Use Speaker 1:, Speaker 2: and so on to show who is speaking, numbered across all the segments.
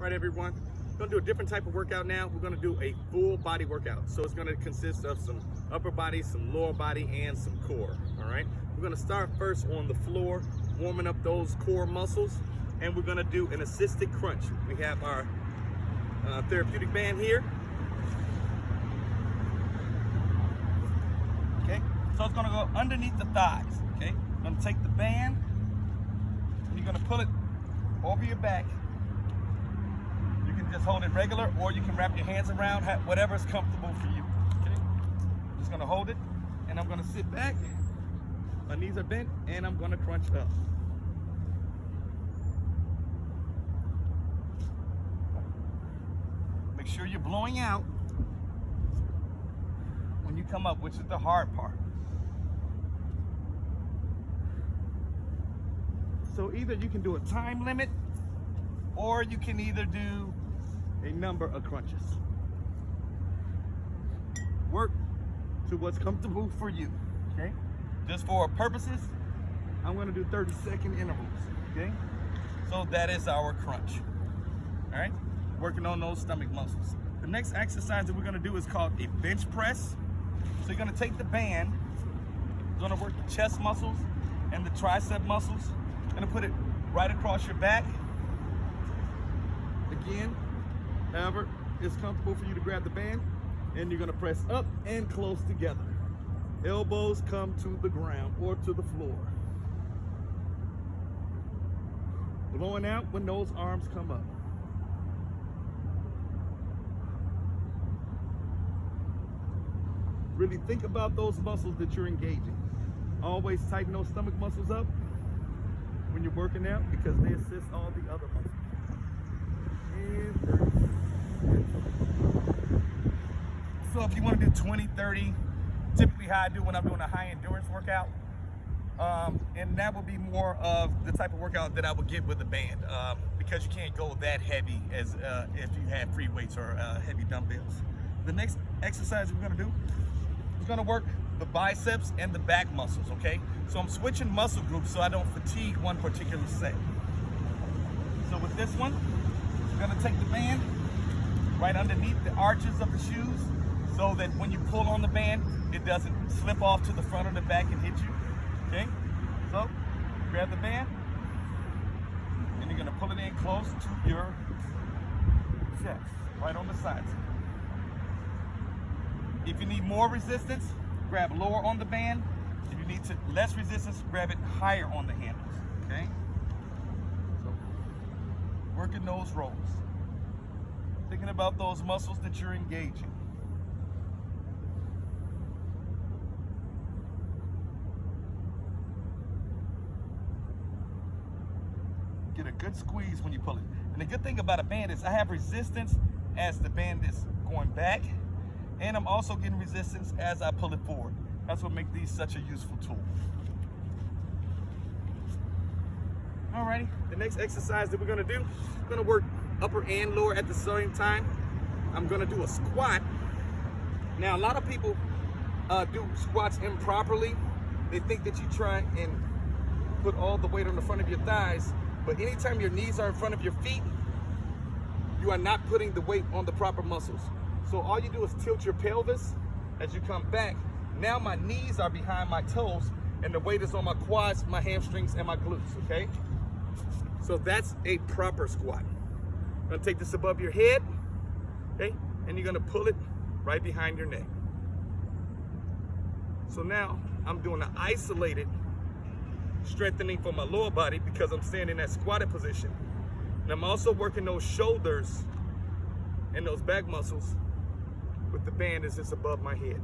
Speaker 1: Right, everyone, we're gonna do a different type of workout now. We're gonna do a full body workout. So it's gonna consist of some upper body, some lower body, and some core, all right? We're gonna start first on the floor, warming up those core muscles, and we're gonna do an assisted crunch. We have our therapeutic band here. Okay, so it's gonna go underneath the thighs, okay? I'm gonna take the band, and you're gonna pull it over your back. You can just hold it regular, or you can wrap your hands around, whatever is comfortable for you, okay? I'm just gonna hold it, and I'm gonna sit back. My knees are bent, and I'm gonna crunch up. Make sure you're blowing out when you come up, which is the hard part. So either you can do a time limit, or you can either do a number of crunches. Work to what's comfortable for you, okay? Just for purposes, I'm gonna do 30-second intervals, okay? So that is our crunch, all right? Working on those stomach muscles. The next exercise that we're gonna do is called a bench press. So you're gonna take the band, you're gonna work the chest muscles and the tricep muscles. Gonna put it right across your back. Again, however it's comfortable for you to grab the band, and you're gonna press up and close together. Elbows come to the ground or to the floor. Blowing out when those arms come up. Really think about those muscles that you're engaging. Always tighten those stomach muscles up when you're working out, because they assist all the other muscles. And 30. So if you want to do 20, 30, typically how I do when I'm doing a high endurance workout, and that would be more of the type of workout that I would get with a band, because you can't go that heavy as if you have free weights or heavy dumbbells. The next exercise we're going to do is going to work the biceps and the back muscles, okay? So I'm switching muscle groups so I don't fatigue one particular set. So with this one, you're gonna take the band right underneath the arches of the shoes, so that when you pull on the band, it doesn't slip off to the front or the back and hit you, okay? So grab the band, and you're gonna pull it in close to your chest, right on the sides. If you need more resistance, grab lower on the band. If you need less resistance, grab it higher on the handles, okay? So, working those rolls. Thinking about those muscles that you're engaging. Get a good squeeze when you pull it. And the good thing about a band is I have resistance as the band is going back, and I'm also getting resistance as I pull it forward. That's what makes these such a useful tool. Alrighty, the next exercise that we're gonna do, we're gonna work upper and lower at the same time. I'm gonna do a squat. Now, a lot of people do squats improperly. They think that you try and put all the weight on the front of your thighs, but anytime your knees are in front of your feet, you are not putting the weight on the proper muscles. So all you do is tilt your pelvis as you come back. Now my knees are behind my toes, and the weight is on my quads, my hamstrings, and my glutes, okay? So that's a proper squat. I'm gonna take this above your head, okay? And you're gonna pull it right behind your neck. So now I'm doing an isolated strengthening for my lower body, because I'm staying in that squatted position. And I'm also working those shoulders and those back muscles with the band as it's above my head.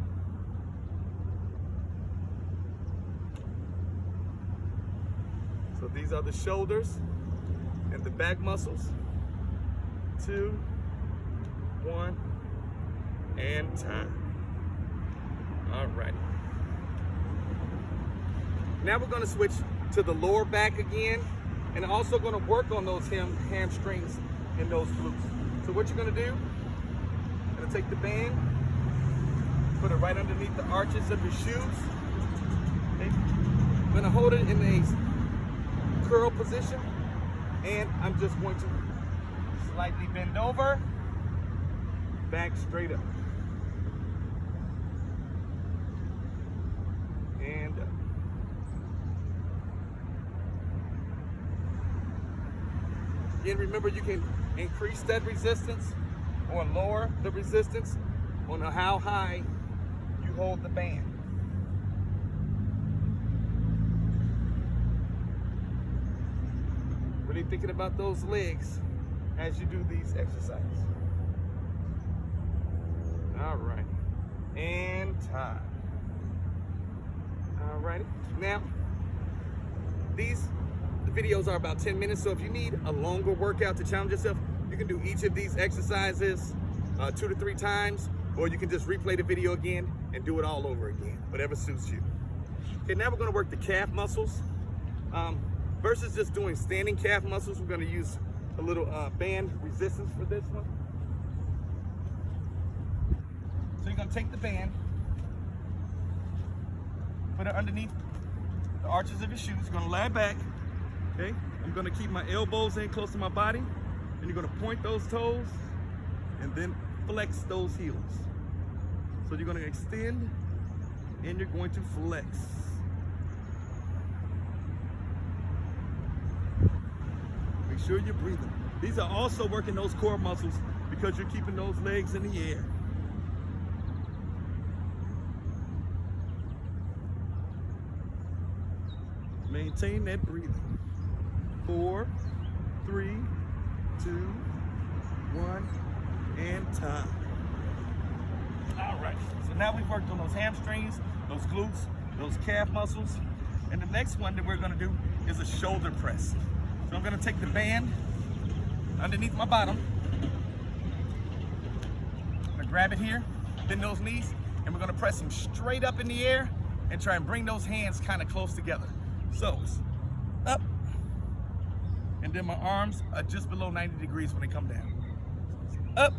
Speaker 1: So these are the shoulders and the back muscles. 2, 1, and time. All right. Now we're gonna switch to the lower back again, and also gonna work on those hamstrings and those glutes. So what you're gonna do, you're gonna take the band, put it right underneath the arches of your shoes. Okay? I'm gonna hold it in a curl position, and I'm just going to Slightly bend over, back straight up. And up. Again, remember you can increase that resistance or lower the resistance on how high you hold the band. Really thinking about those legs as you do these exercises. All right, and time. All righty, now these videos are about 10 minutes, so if you need a longer workout to challenge yourself, you can do each of these exercises 2 to 3 times, or you can just replay the video again and do it all over again, whatever suits you. Okay, now we're gonna work the calf muscles. Versus just doing standing calf muscles, we're gonna use a little band resistance for this one. So you're gonna take the band, put it underneath the arches of your shoes. You're gonna lie back, okay? I'm gonna keep my elbows in close to my body, and you're gonna point those toes, and then flex those heels. So you're gonna extend, and you're going to flex. Make sure you're breathing. These are also working those core muscles because you're keeping those legs in the air. Maintain that breathing. 4, 3, 2, 1, and time. All right, so now we've worked on those hamstrings, those glutes, those calf muscles. And the next one that we're gonna do is a shoulder press. So I'm gonna take the band underneath my bottom. I'm gonna grab it here, bend those knees, and we're gonna press them straight up in the air and try and bring those hands kind of close together. So it's up, and then my arms are just below 90 degrees when they come down. Up,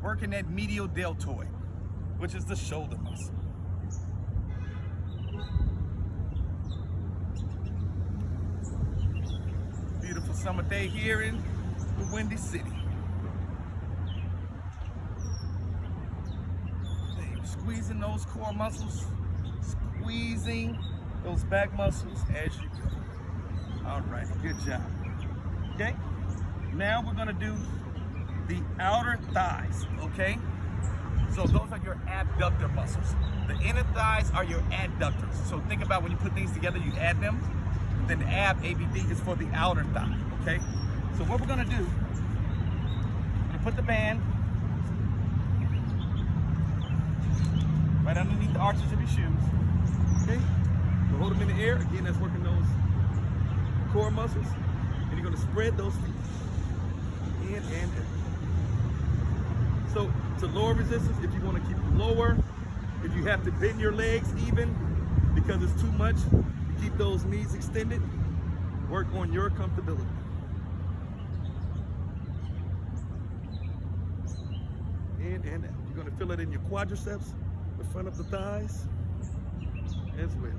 Speaker 1: working that medial deltoid, which is the shoulder muscle. Beautiful summer day here in the Windy City. Squeezing those core muscles, squeezing those back muscles as you go. All right, good job. Okay, now we're gonna do the outer thighs, okay? So those are your abductor muscles. The inner thighs are your adductors. So think about when you put things together, you add them. Then the ab, ABD, is for the outer thigh, okay? So what we're gonna do, I'm gonna put the band right underneath the arches of your shoes, okay? So hold them in the air. Again, that's working those core muscles. And you're gonna spread those feet in and in. So to lower resistance, if you wanna keep it lower, if you have to bend your legs even because it's too much, keep those knees extended, work on your comfortability. In and out. You're gonna feel it in your quadriceps, the front of the thighs, as well.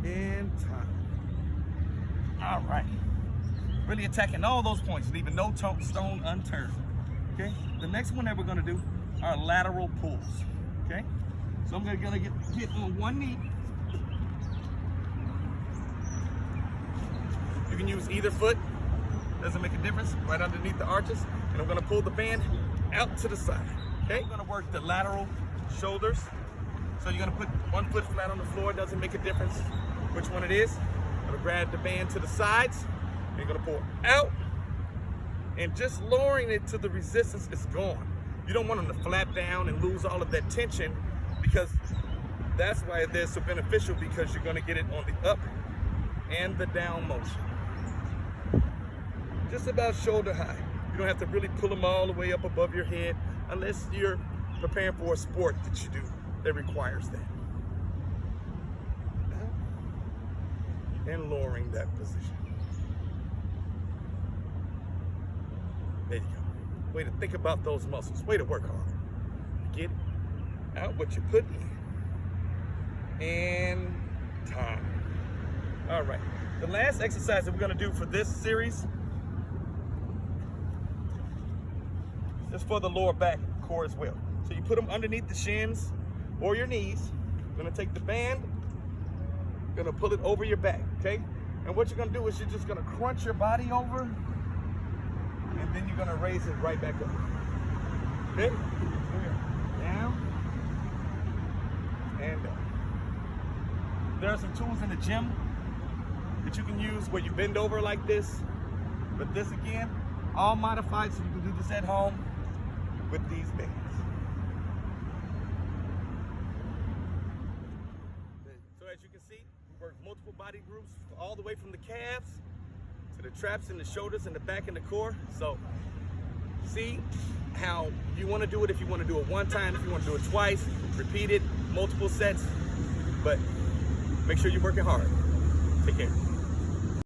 Speaker 1: And time. All right. Really attacking all those points, leaving no stone unturned. Okay? The next one that we're gonna do are lateral pulls. Okay? So I'm gonna get on one knee. You can use either foot, doesn't make a difference, right underneath the arches. And I'm gonna pull the band out to the side, okay? We're gonna work the lateral shoulders. So you're gonna put one foot flat on the floor, doesn't make a difference which one it is. I'm gonna grab the band to the sides, and you're gonna pull out, and just lowering it to the resistance is gone. You don't want them to flap down and lose all of that tension, because that's why they're so beneficial, because you're gonna get it on the up and the down motion. Just about shoulder high. You don't have to really pull them all the way up above your head unless you're preparing for a sport that you do that requires that. And lowering that position. There you go. Way to think about those muscles. Way to work hard. Get out what you put in. And time. All right. The last exercise that we're going to do for this series is for the lower back core as well. So you put them underneath the shins or your knees. You're gonna take the band, gonna pull it over your back, okay? And what you're gonna do is you're just gonna crunch your body over, and then you're gonna raise it right back up. Okay? Down and up. There are some tools in the gym that you can use where you bend over like this. But this again, all modified so you can do this at home with these bands. So as you can see, we work multiple body groups all the way from the calves to the traps and the shoulders and the back and the core. So see how you want to do it. If you want to do it one time, if you want to do it twice, repeat it, multiple sets, but make sure you're working hard. Take care.